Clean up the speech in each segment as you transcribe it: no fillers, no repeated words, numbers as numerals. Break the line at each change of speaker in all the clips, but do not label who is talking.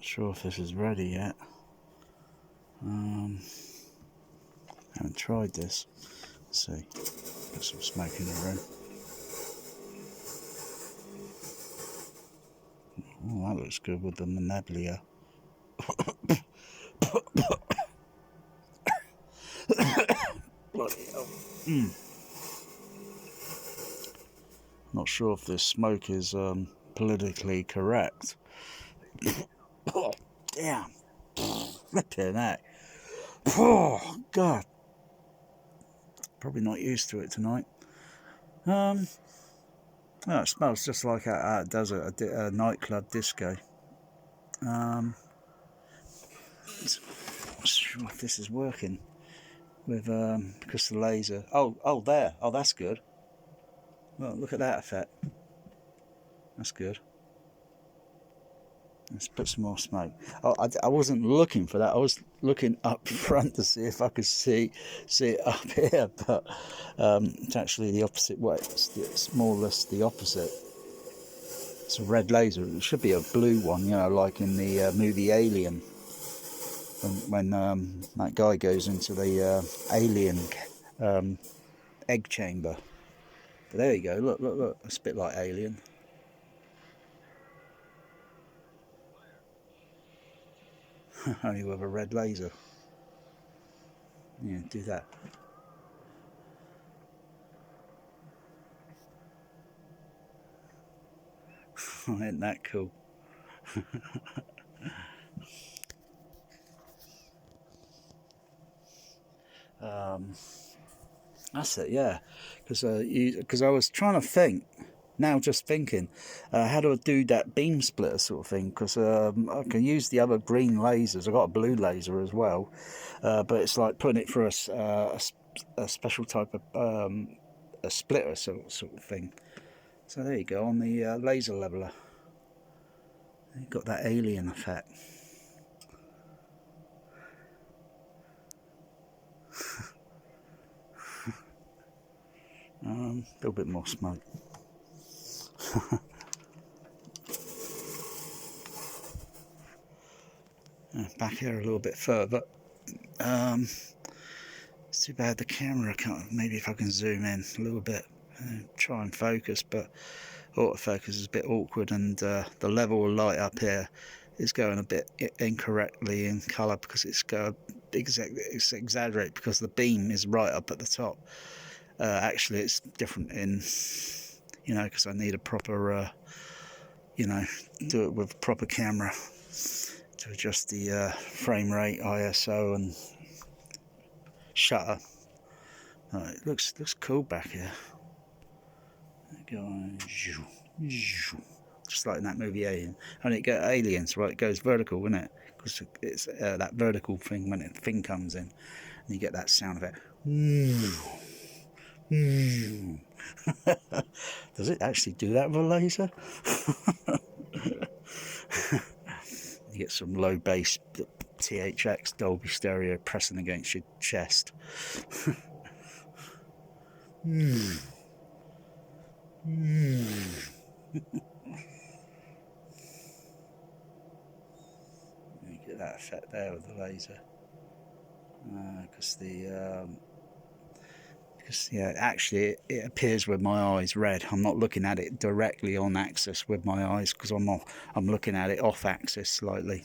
Not sure if this is ready yet. Haven't tried this. Let's see. Got some smoke in the room. Oh, that looks good with the Manablia. Bloody hell. Not sure if this smoke is politically correct. Oh, damn. Flipping heck. Oh, God. Probably not used to it tonight. Oh, it smells just like it does a nightclub disco. Not sure if this is working with because the laser. Oh, there. Oh, that's good. Well, look at that effect. That's good. Let's put some more smoke. Oh, I wasn't looking for that. I was looking up front to see if I could see it up here, but it's actually the opposite way. It's more or less the opposite. It's a red laser. It should be a blue one, you know, like in the movie Alien. When that guy goes into the alien egg chamber. But there you go. Look. It's a bit like Alien. Only with a red laser. Yeah, do that. Isn't that cool? That's it, yeah. Because I was trying to think. Now just thinking, how do I do that beam splitter sort of thing? Because I can use the other green lasers. I've got a blue laser as well, but it's like putting it through a special type of a splitter sort of thing. So there you go, on the laser leveler. You've got that alien effect. A little bit more smoke. Back here a little bit further. It's too bad the camera can't. Maybe if I can zoom in a little bit, try and focus, but autofocus is a bit awkward, and the level of light up here is going a bit incorrectly in colour because it's exaggerated because the beam is right up at the top. Actually, it's different in, you know, because I need a proper, you know, do it with a proper camera to adjust the frame rate, ISO, and shutter. It looks cool back here. Go just like in that movie Alien. Only it goes Aliens, right? It goes vertical, isn't it? Because it's that vertical thing when the thing comes in, and you get that sound effect. Does it actually do that with a laser? You get some low bass THX Dolby Stereo pressing against your chest. You get that effect there with the laser, because yeah, actually it appears with my eyes red. I'm not looking at it directly on axis with my eyes because I'm looking at it off axis slightly,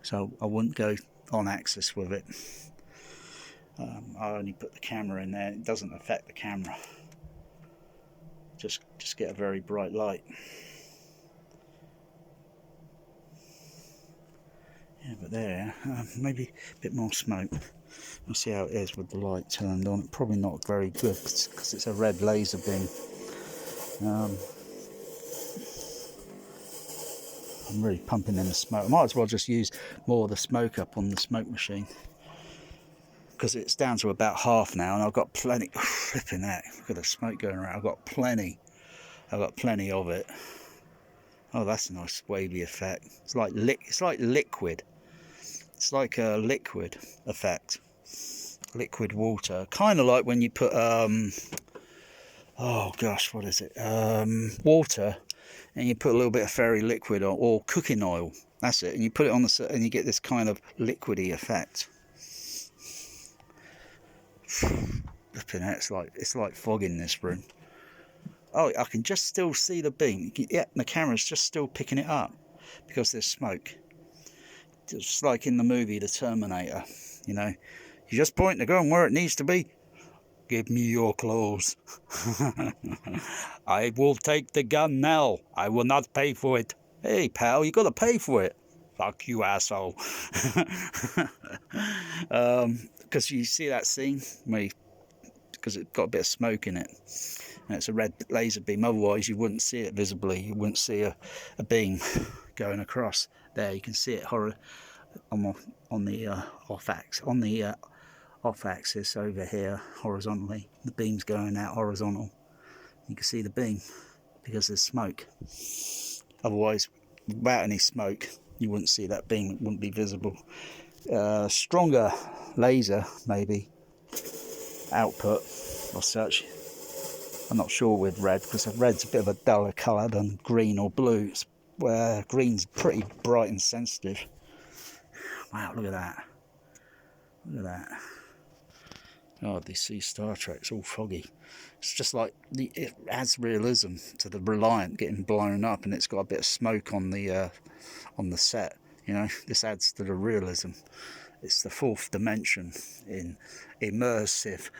so I wouldn't go on axis with it. I only put the camera in there. It doesn't affect the camera. Just get a very bright light. Yeah, but there, maybe a bit more smoke. We'll see how it is with the light turned on. Probably not very good because it's a red laser beam. I'm really pumping in the smoke. I might as well just use more of the smoke up on the smoke machine, because it's down to about half now, and I've got plenty. Flipping that! Look at the smoke going around. I've got plenty of it. Oh, that's a nice wavy effect. It's like liquid. It's like a liquid effect. Liquid water, kind of like when you put oh gosh, what is it? Water, and you put a little bit of fairy liquid or cooking oil. That's it. And you put it on the, and you get this kind of liquidy effect. Flipping out, it's like fog in this room. Oh, I can just still see the beam. Yeah, the camera's just still picking it up because there's smoke. Just like in the movie The Terminator, you know, you just point the gun where it needs to be. Give me your clothes. I will take the gun now. I will not pay for it. Hey, pal, you got to pay for it. Fuck you, asshole. Because you see that scene where because it's got a bit of smoke in it, and it's a red laser beam. Otherwise, you wouldn't see it visibly. You wouldn't see a beam going across. There, you can see it on the off axis over here horizontally. The beam's going out horizontal. You can see the beam because there's smoke. Otherwise, without any smoke, you wouldn't see that beam. It wouldn't be visible. Stronger laser, maybe, output or such. I'm not sure with red, because red's a bit of a duller colour than green or blue, where green's pretty bright and sensitive. Wow, look at that. Look at that. Oh, they see Star Trek, it's all foggy. It's just like, it adds realism to the Reliant getting blown up, and it's got a bit of smoke on the set. You know, this adds to the realism. It's the fourth dimension in immersive.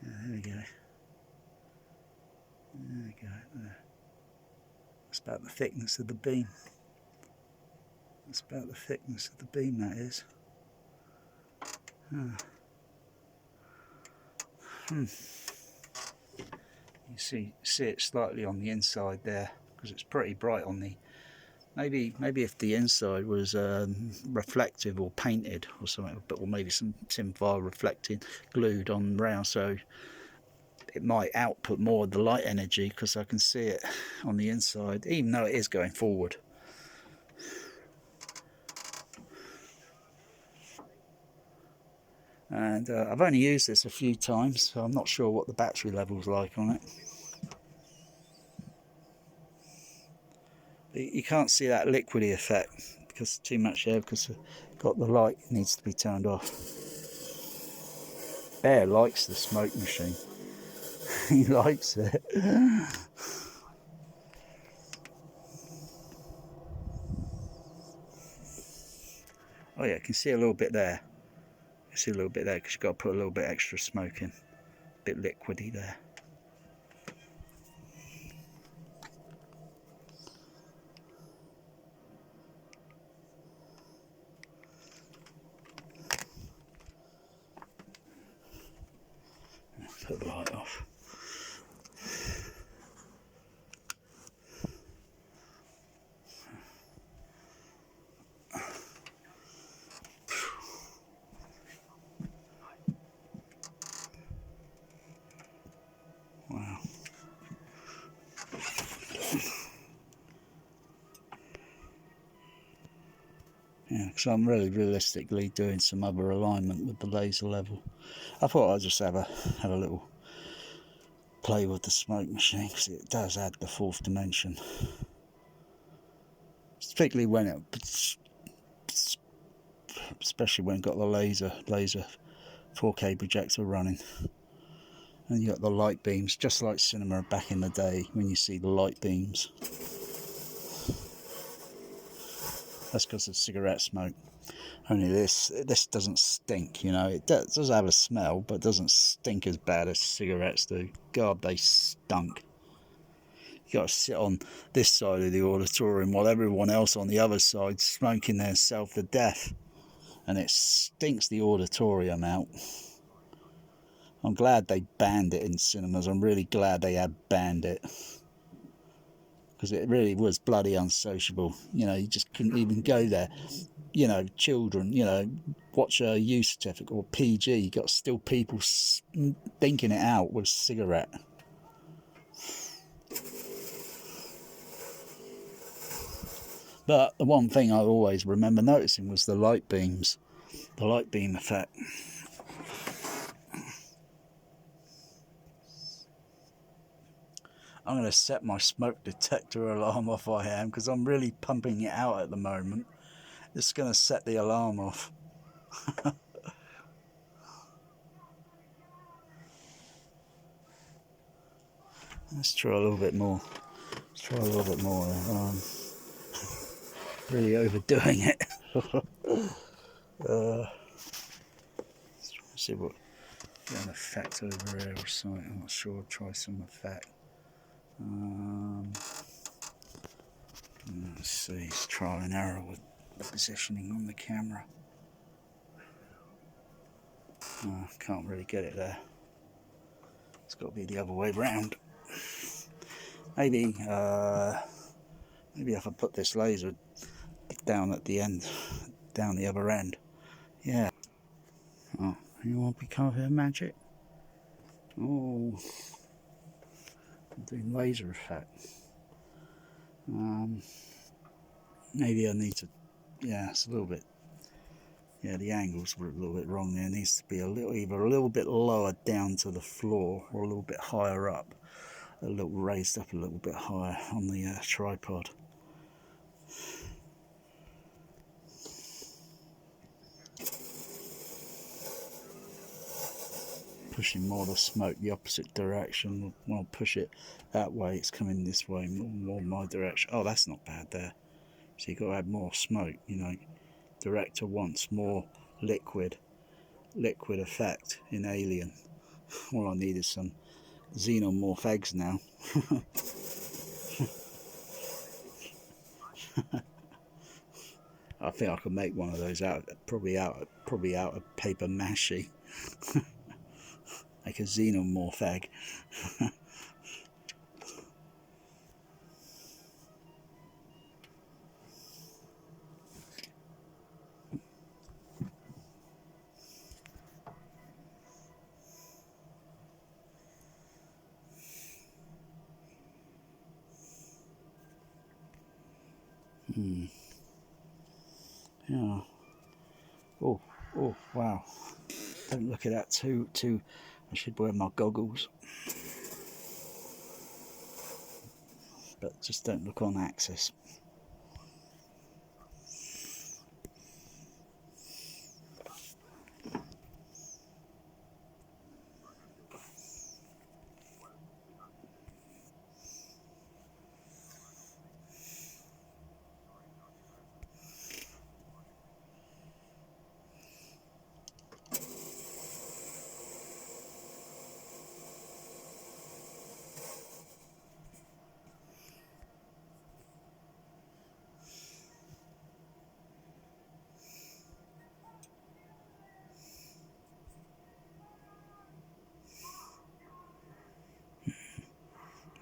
There we go. There we go. That's about the thickness of the beam. That's about the thickness of the beam, that is. You see it slightly on the inside there, because it's pretty bright on the. Maybe if the inside was reflective or painted or something, or maybe some tinfoil reflecting, glued on round, so it might output more of the light energy, because I can see it on the inside, even though it is going forward. And I've only used this a few times, so I'm not sure what the battery level's like on it. But you can't see that liquidy effect because too much air, because got the light needs to be turned off. Bear likes the smoke machine. He likes it. Oh yeah, I can see a little bit there. I see a little bit there because you've got to put a little bit extra smoke in. A bit liquidy there. Put the light off. Wow. Yeah, because I'm really realistically doing some other alignment with the laser level. I thought I'd just have a little play with the smoke machine, because it does add the fourth dimension. Particularly when especially when it's got the laser 4K projector running. And you got the light beams, just like cinema back in the day when you see the light beams. That's because of cigarette smoke. Only this doesn't stink, you know. It does have a smell, but it doesn't stink as bad as cigarettes do. God, they stunk. You got to sit on this side of the auditorium while everyone else on the other side smoking themselves to death, and it stinks the auditorium out. I'm glad they banned it in cinemas. I'm really glad they have banned it, because it really was bloody unsociable. You know, you just couldn't even go there. You know, children, you know, watch a youth certificate or PG, you got still people stinking it out with a cigarette. But the one thing I always remember noticing was the light beams, the light beam effect. I'm going to set my smoke detector alarm off. I am, because I'm really pumping it out at the moment. It's going to set the alarm off. Let's try a little bit more. Let's try a little bit more. Really overdoing it. Let's see what an effect over here or something. I'm not sure. Try some effect. Let's see. It's trial and error with the positioning on the camera. Can't really get it there. It's got to be the other way round. Maybe if I put this laser down at the end, down the other end. Yeah. Oh, you want to become a magic? Oh, I'm doing laser effect. Maybe I need to. Yeah, it's a little bit. Yeah, the angles were a little bit wrong there. It needs to be either a little bit lower down to the floor or a little bit higher up. A little raised up a little bit higher on the tripod. Pushing more of the smoke the opposite direction. When I push it that way, it's coming this way, more my direction. Oh, that's not bad there. So you've got to add more smoke, you know. Director wants more liquid effect in Alien. All I need is some xenomorph eggs now. I think I could make one of those probably out of paper mache. Like a xenomorph egg. Yeah. Oh, wow. Don't look at that too. I should wear my goggles. But just don't look on axis.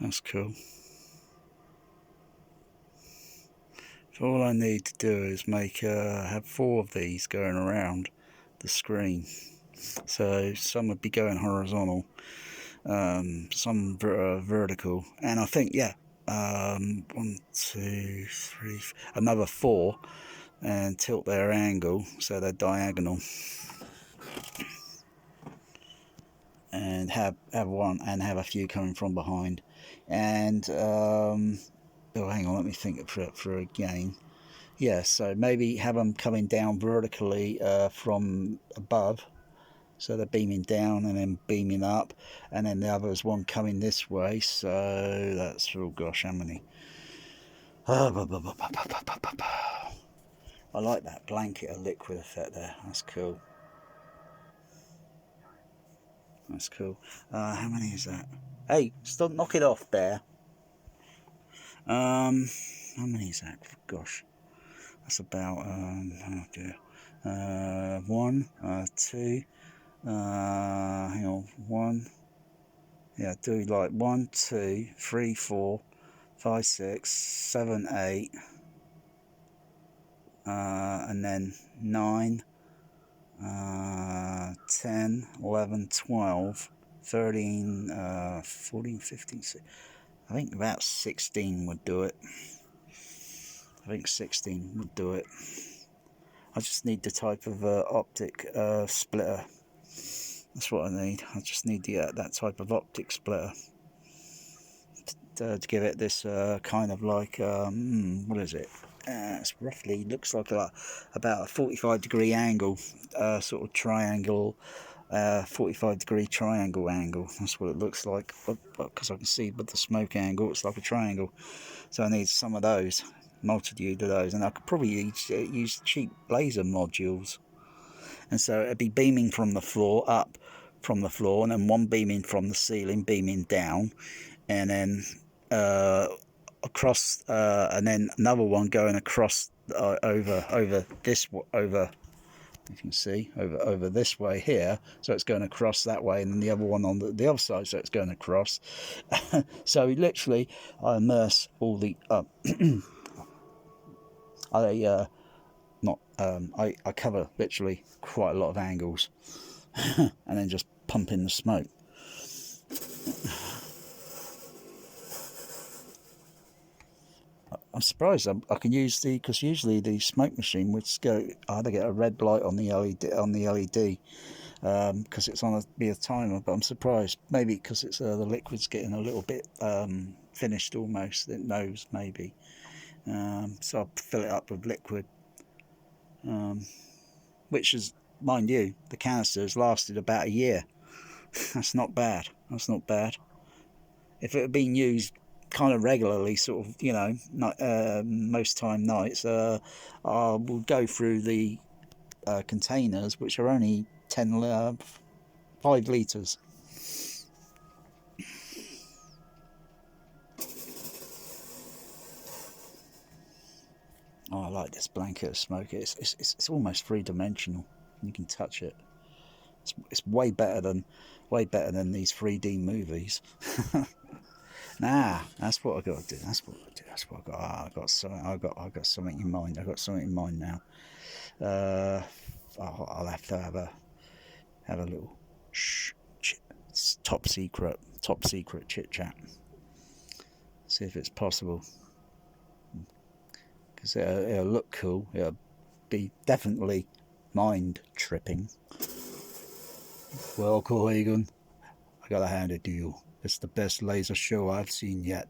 That's cool. So all I need to do is have 4 of these going around the screen. So some would be going horizontal, some vertical, and I think 1, 2, 3, another 4, and tilt their angle so they're diagonal. And have one and have a few coming from behind, and oh, hang on, let me think for again. Yeah, so maybe have them coming down vertically from above, so they're beaming down and then beaming up, and then the other is one coming this way. So that's, oh gosh, how many? I like that blanket of liquid effect there. That's cool. That's cool. How many is that? Hey, stop, knock it off, bear. How many is that? Gosh, that's about oh dear. 1, 2. Hang on, 1. Yeah, do like 1, 2, 3, 4, 5, 6, 7, 8, and then 9, 10, 11, 12, 13, 14, 15, 16. I think about 16 would do it. I think 16 would do it. I just need the type of optic splitter. That's what I need. I just need that type of optic splitter to give it this kind of like what is it? It's roughly looks like about a 45-degree angle, sort of triangle, 45-degree triangle angle. That's what it looks like, because I can see with the smoke angle it's like a triangle. So I need some of those, multitude of those, and I could probably use cheap laser modules. And so it'd be beaming from the floor up from the floor, and then one beaming from the ceiling, beaming down, and then across, and then another one going across over this, over, you can see over this way here, so it's going across that way, and then the other one on the other side, so it's going across. So literally I immerse all the I cover literally quite a lot of angles and then just pump in the smoke. I'm surprised I can use because usually the smoke machine would go, I had to get a red light on the LED because it's on be a timer, but I'm surprised, maybe because it's the liquid's getting a little bit finished almost, it knows maybe, so I'll fill it up with liquid, which is, mind you, the canister has lasted about a year. That's not bad. That's not bad. If it had been used kind of regularly, sort of, you know, most time nights, I will go through the containers, which are only 5 litres. Oh, I like this blanket of smoke. It's almost 3-dimensional. You can touch it. It's way better than these 3D movies. Nah, that's what I got to do. That's what I do. That's what I got. I got something in mind. I got something in mind now. I'll have to have a little top secret chit chat. See if it's possible. Because it'll look cool. It'll be definitely mind tripping. Well, Cohegan, I gotta hand it to you. It's the best laser show I've seen yet.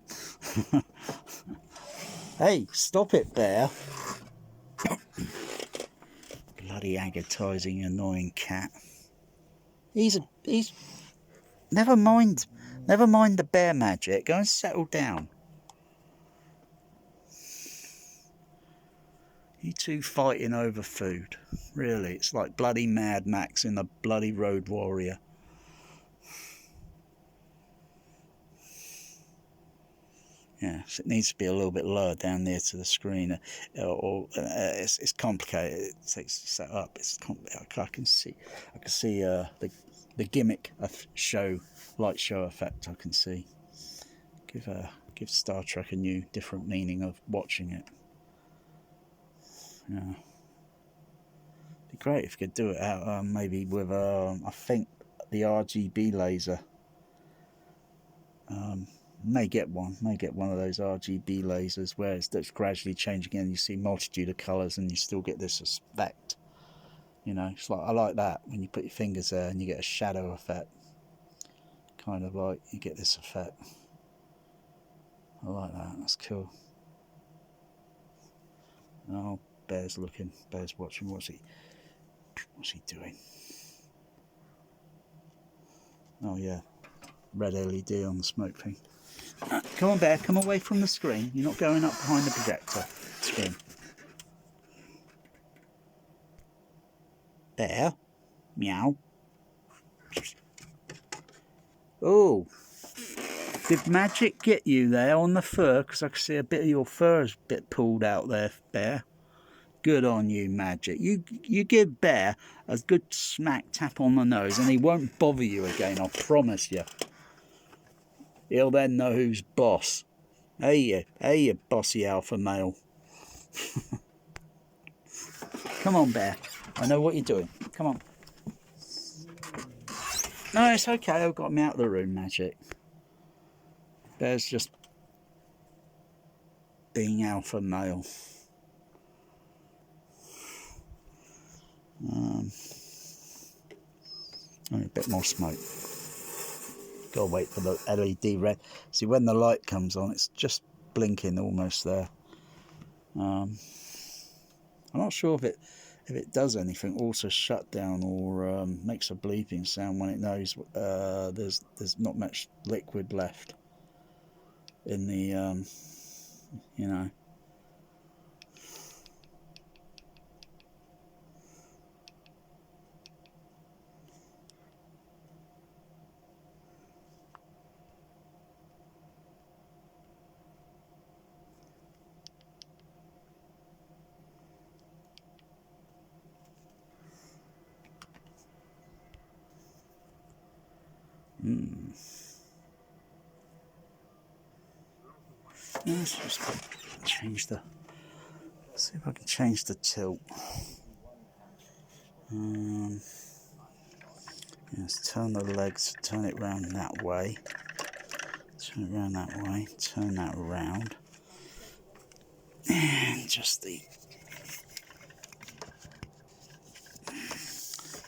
Hey, stop it, Bear. Bloody agonising, annoying cat. He's never mind the bear magic. Go and settle down. You two fighting over food. Really, it's like bloody Mad Max in the bloody Road Warrior. Yeah, so it needs to be a little bit lower down near to the screen, or it's complicated. It takes to set up. I can see the gimmick of light show effect. I can see give Star Trek a new different meaning of watching it. Yeah, it'd be great if you could do it out maybe with I think the RGB laser. May get one of those RGB lasers where that's gradually changing and you see multitude of colours and you still get this effect. You know, it's like, I like that when you put your fingers there and you get a shadow effect. Kind of like you get this effect. I like that. That's cool. Oh, Bear's looking. Bear's watching. What's he doing? Oh yeah, red LED on the smoke thing. Come on, Bear, come away from the screen. You're not going up behind the projector screen. Bear? Meow. Oh, did magic get you there on the fur? Because I can see a bit of your fur is a bit pulled out there, Bear. Good on you, Magic. You give Bear a good smack tap on the nose and he won't bother you again, I promise you. He'll then know who's boss. Hey you bossy alpha male. Come on, Bear. I know what you're doing. Come on. No, it's okay. I've got him out of the room, Magic. Bear's just being alpha male. A bit more smoke. Gotta wait for the LED red. See, when the light comes on, it's just blinking almost there. I'm not sure if it does anything, also shut down or makes a bleeping sound when it knows there's not much liquid left in the you know. Let's just change the. See if I can change the tilt. Yes, turn the legs, turn it round that way. Turn it round that way. Turn that around. And just the. I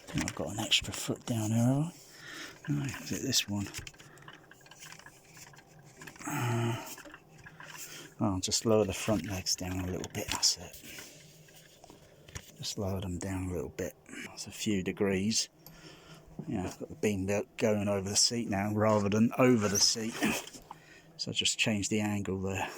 think I've got an extra foot down here, have I? No, is it this one? Oh, just lower the front legs down a little bit, that's it. Just lower them down a little bit. It's a few degrees. Yeah, I've got the beam belt going over the seat now rather than over the seat. So I just changed the angle there.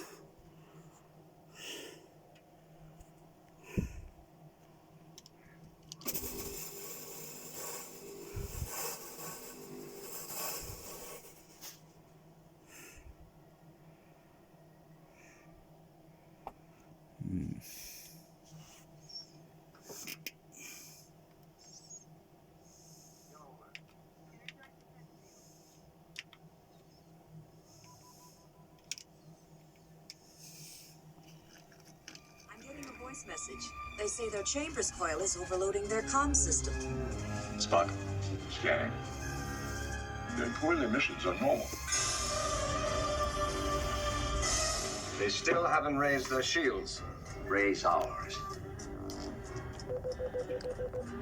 Message. They say their chambers coil is overloading their comm system.
Spock, scanning. Their coil emissions are normal.
They still haven't raised their shields. Raise ours.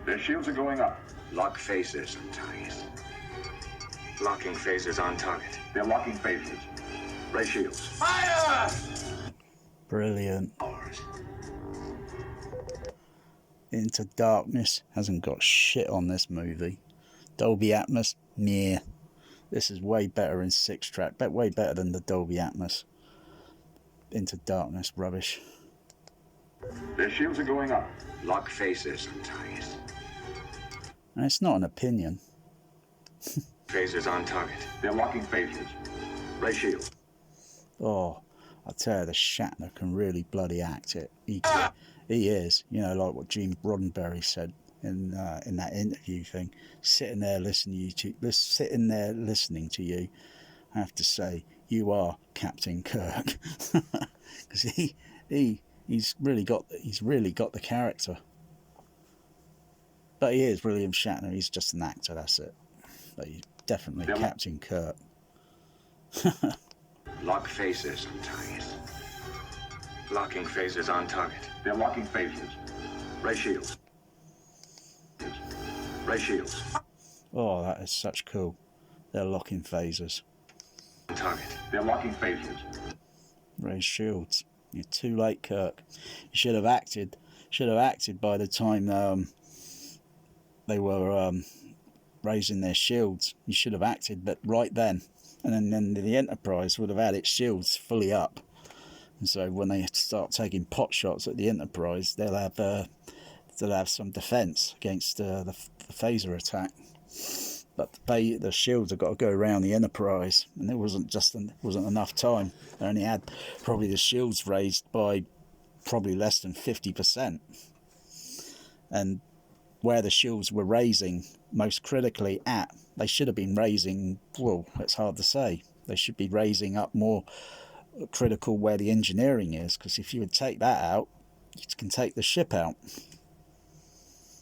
Their shields are going up.
Lock phasers on target. Locking phasers on target.
They're locking phasers.
Raise shields.
Fire!
Brilliant.
Ours.
Into Darkness hasn't got shit on this movie. Dolby Atmos, meh. This is way better in 6-track, but way better than the Dolby Atmos. Into Darkness, rubbish.
Their shields are going up.
Lock phasers on target.
And it's not an opinion.
Phasers on target.
They're locking phasers.
Raise shields.
Oh, I tell you, the Shatner can really bloody act it. He is, you know, like what Gene Roddenberry said in that interview thing. Sitting there listening to you, I have to say, you are Captain Kirk, because he's really got the character. But he is William Shatner. He's just an actor. That's it. But he's definitely Captain Kirk.
Lock phasers on target. Locking phasers on target.
They're locking phasers.
Raise shields. Raise shields.
Oh, that is such cool. They're locking phasers.
On target.
They're locking phasers.
Raise shields. You're too late, Kirk. You should have acted. Should have acted by the time they were raising their shields. You should have acted, but right then. And then the Enterprise would have had its shields fully up. And so when they start taking pot shots at the Enterprise, they'll have some defence against the phaser attack. But the shields have got to go around the Enterprise, and there wasn't enough time. They only had probably the shields raised by probably less than 50%. And where the shields were raising most critically at, they should have been raising, well, it's hard to say. They should be raising up more critical where the engineering is, because if you would take that out, you can take the ship out.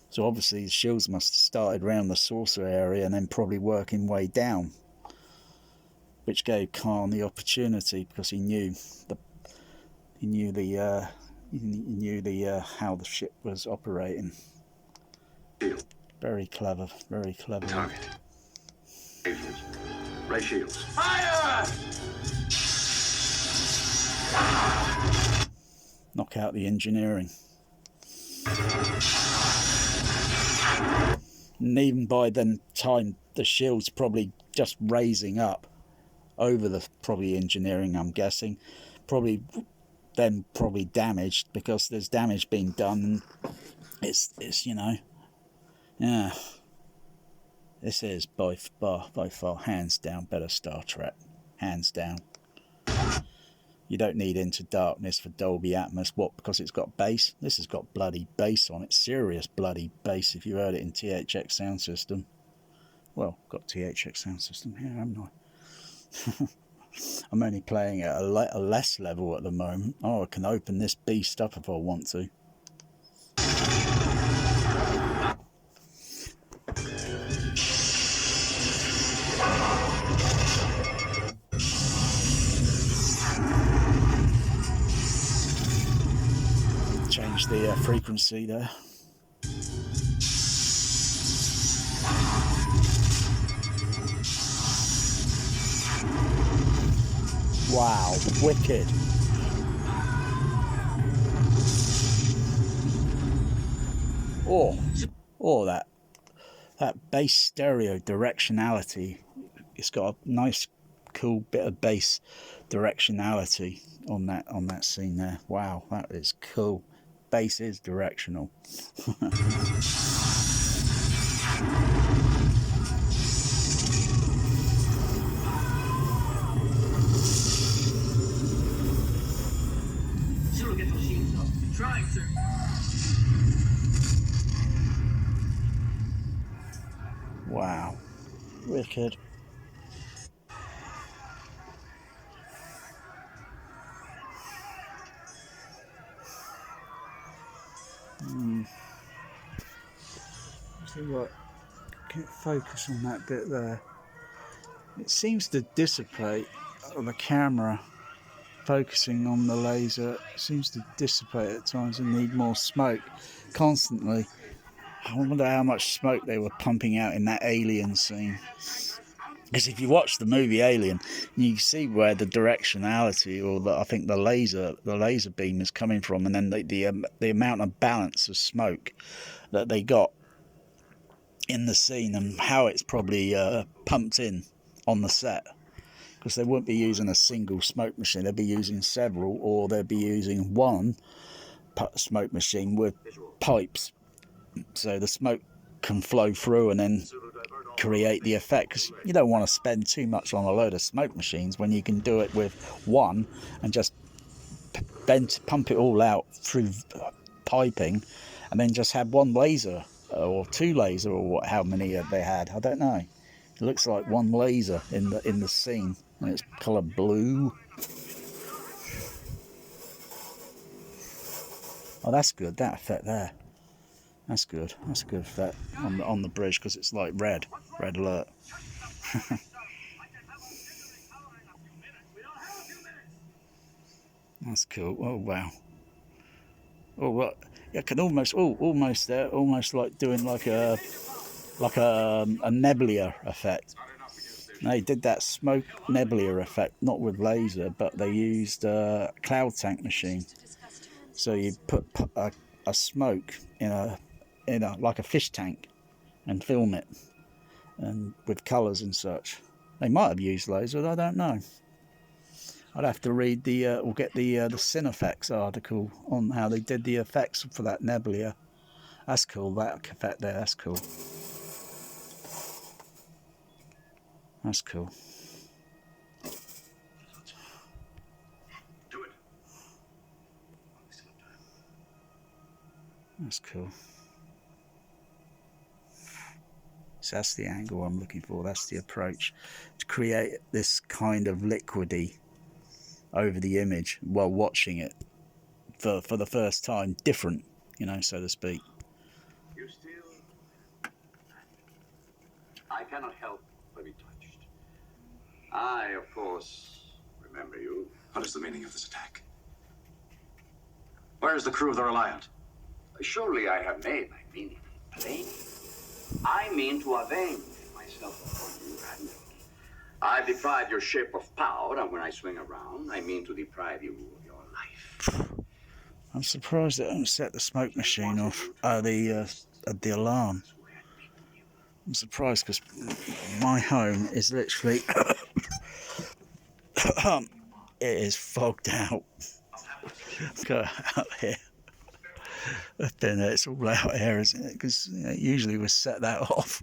So obviously the shields must have started around the saucer area and then probably working way down, which gave Khan the opportunity, because he knew how the ship was operating. Very clever, very clever.
Target.
Raise shields.
Fire!
Knock out the engineering. And even by then time, the shield's probably just raising up over the probably engineering, I'm guessing. Probably damaged because there's damage being done. And it's you know, yeah. This is by far, hands down, better Star Trek. Hands down. You don't need Into Darkness for Dolby Atmos. What? Because it's got bass? This has got bloody bass on it. Serious bloody bass if you heard it in THX sound system. Well, got THX sound system here, haven't I? I'm only playing at a less level at the moment. Oh, I can open this beast up if I want to. Change the frequency there. Wow, wicked. Oh, that bass stereo directionality. It's got a nice, cool bit of bass directionality on that scene there. Wow, that is cool. Bass is directional.
Trying to.
Wow, wicked. So what? Can't focus on that bit there. It seems to dissipate on the camera. Focusing on the laser seems to dissipate at times and need more smoke constantly. I wonder how much smoke they were pumping out in that Alien scene. Because if you watch the movie Alien, you see where the directionality, or I think the laser beam is coming from, and then the amount of balance of smoke that they got in the scene, and how it's probably pumped in on the set. Because they wouldn't be using a single smoke machine, they'd be using several, or they'd be using one smoke machine with pipes, so the smoke can flow through and then create the effect. Because you don't want to spend too much on a load of smoke machines when you can do it with one and just pump it all out through piping, and then just have one laser or two laser, or how many they had, I don't know. It looks like one laser in the scene, and it's colour blue. Oh, that's good, that effect there. That's good. That's a good effect on the bridge, because it's like red alert. That's cool. Oh wow. Oh what? I can almost there, almost like doing like a nebula effect. They did that smoke nebula effect, not with laser, but they used a cloud tank machine. So you put a smoke in a like a fish tank and film it, and with colours and such. They might have used laser, I don't know. I'd have to read or get the Cinefex article on how they did the effects for that nebula. That's cool, that effect there, that's cool. That's cool.
Do it.
That's cool. So that's the angle I'm looking for. That's the approach to create this kind of liquidy over the image while watching it for the first time, different, so to speak.
You still... I cannot help but be touched. I, of course, remember you.
What is the meaning of this attack?
Where is the crew of the Reliant? Surely I have made my meaning plain. I mean to avenge myself upon you, Randall. I've deprived your ship of power, and when I swing around, I mean to deprive you of your life.
I'm surprised they don't set the smoke machine off. The alarm. I'm surprised because my home is literally it is fogged out. Go out here. Then it's all out here, isn't it? Because usually we set that off.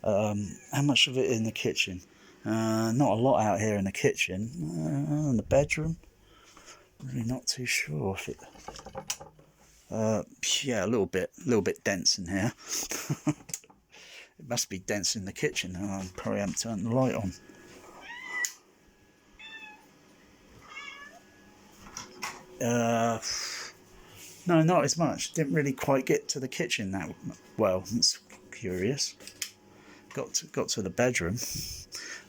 How much of it in the kitchen? Not a lot out here in the kitchen. In the bedroom, really not too sure if it. Yeah, a little bit dense in here. It must be dense in the kitchen. I probably haven't turned the light on. No, not as much. Didn't really quite get to the kitchen that well. It's curious. Got to the bedroom.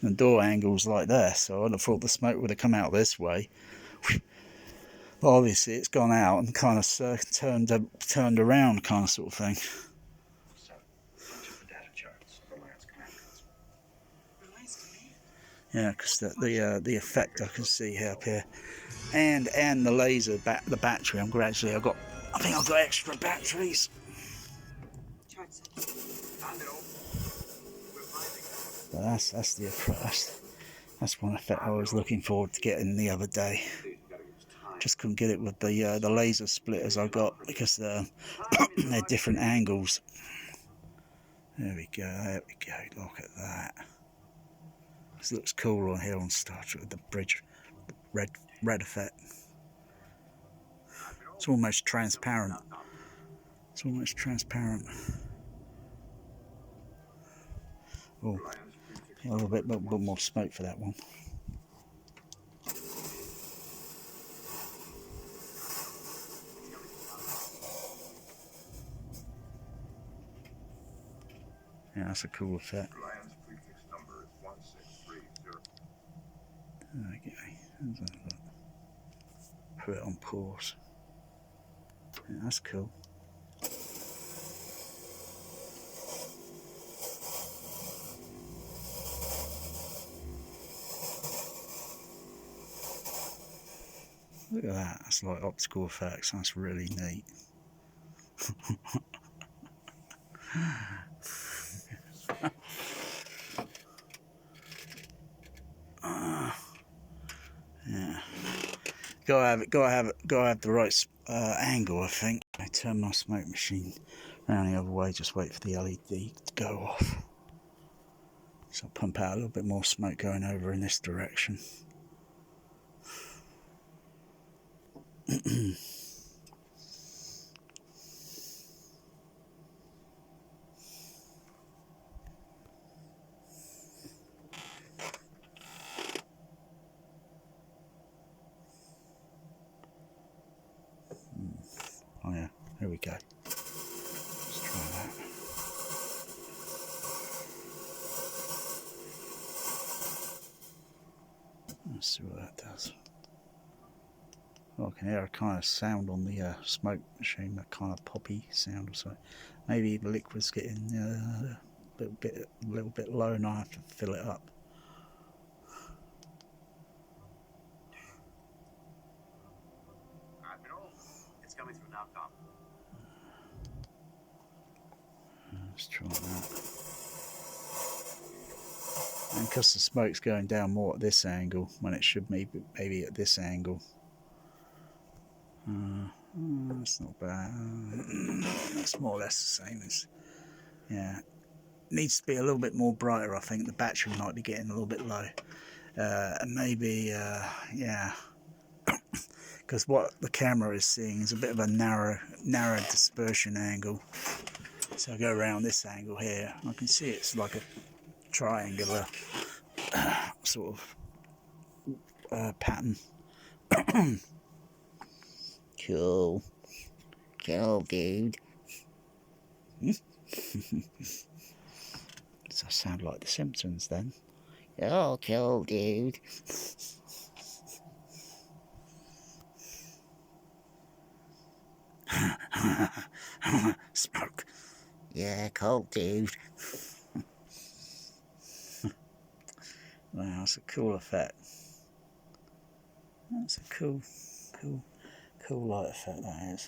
The door angle's like there, so I'd have thought the smoke would have come out this way. But obviously, it's gone out and kind of turned around, kind of sort of thing. Yeah, because the effect I can see here up here, and the laser the battery. I think I've got extra batteries. But that's one effect I was looking forward to getting the other day. Just couldn't get it with the laser splitters I got because they're different angles. There we go. Look at that. This looks cool on here on Star Trek with the bridge, red effect. It's almost transparent. Oh, a little bit more smoke for that one. Yeah, that's a cool effect. Okay, put it on pause. Yeah, that's cool. Look at that, that's like optical effects, that's really neat. Yeah. Gotta have the right angle, I think. I turn my smoke machine around the other way, just wait for the LED to go off. So I'll pump out a little bit more smoke going over in this direction. Oh yeah, here we go. Let's try that. Let's see what that does. Oh, I can hear a kind of sound on the smoke machine, that kind of poppy sound or something. Maybe the liquid's getting a little bit low and I have to fill it up.
It's coming through now, Tom.
Let's try that. And because the smoke's going down more at this angle when it should maybe at this angle. That's not bad. That's more or less the same as, yeah. Needs to be a little bit more brighter, I think. The battery might be getting a little bit low. And maybe, yeah. Because what the camera is seeing is a bit of a narrow dispersion angle. So I go around this angle here. I can see it's like a triangular sort of pattern. Cool, dude. Does that sound like The Simpsons then? Oh, cool, dude. Smoke. Yeah, cool, dude. Wow, that's a cool effect. That's a cool light effect, that is.